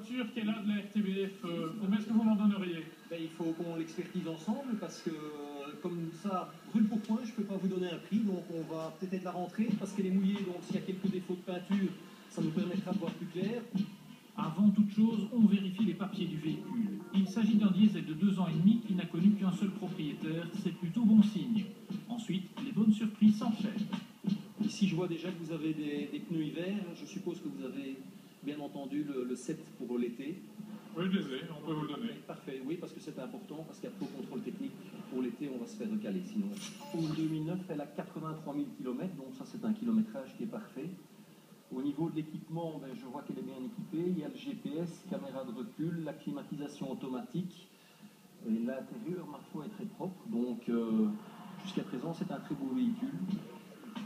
voiture qu'elle a de la RTBF, combien est-ce que vous m'en donneriez? Il faut qu'on l'expertise ensemble parce que comme ça, brûle pour point, je ne peux pas vous donner un prix, donc on va peut-être la rentrer parce qu'elle est mouillée, donc s'il y a quelques défauts de peinture, ça nous permettra de voir plus clair. Avant toute chose, on vérifie les papiers du véhicule. Il s'agit d'un diesel de 2 ans et demi qui n'a connu qu'un seul propriétaire, c'est plutôt bon signe. Ensuite, les bonnes surprises s'enchaînent. Ici, je vois déjà que vous avez des pneus hiver, je suppose que vous avez bien entendu le set pour l'été. Oui, je les ai, on peut vous le donner. Parfait, oui, parce que c'est important, parce qu'après au contrôle technique, pour l'été, on va se faire recaler sinon. Pour 2009, elle a 83 000 km, donc ça c'est un kilométrage qui est parfait. Au niveau de l'équipement, je vois qu'elle est bien équipée. Il y a le GPS, caméra de recul, la climatisation automatique. Et l'intérieur, ma foi, est très propre, donc jusqu'à présent, c'est un très beau véhicule.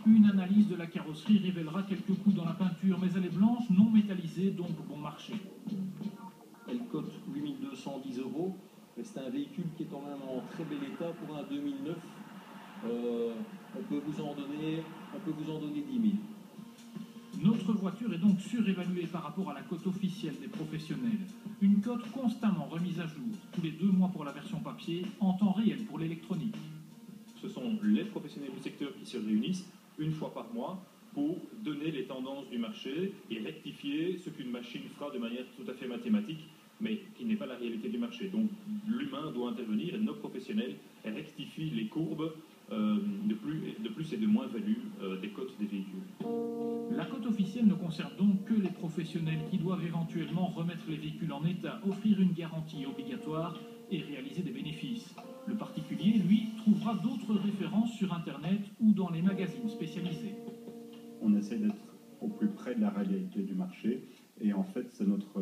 Une analyse de la carrosserie révélera quelques coups dans la peinture, mais elle est blanche, non métallisée, donc bon marché. Elle cote 8 210 €. C'est un véhicule qui est quand même en très bel état pour un 2009. On peut vous en donner 10 000. Notre voiture est donc surévaluée par rapport à la cote officielle des professionnels. Une cote constamment remise à jour, tous les 2 mois pour la version papier, en temps réel pour l'électronique. Ce sont les professionnels du secteur qui se réunissent une fois par mois pour donner les tendances du marché et rectifier ce qu'une machine fera de manière tout à fait mathématique, mais qui n'est pas la réalité du marché. Donc l'humain doit intervenir et nos professionnels rectifient les courbes de plus et de moins-value des cotes des véhicules. La cote officielle ne concerne donc que les professionnels qui doivent éventuellement remettre les véhicules en état, offrir une garantie obligatoire et réaliser des bénéfices. Le particulier, lui, trouvera d'autres références sur Internet ou dans les magazines spécialisés. On essaie d'être au plus près de la réalité du marché et en fait c'est notre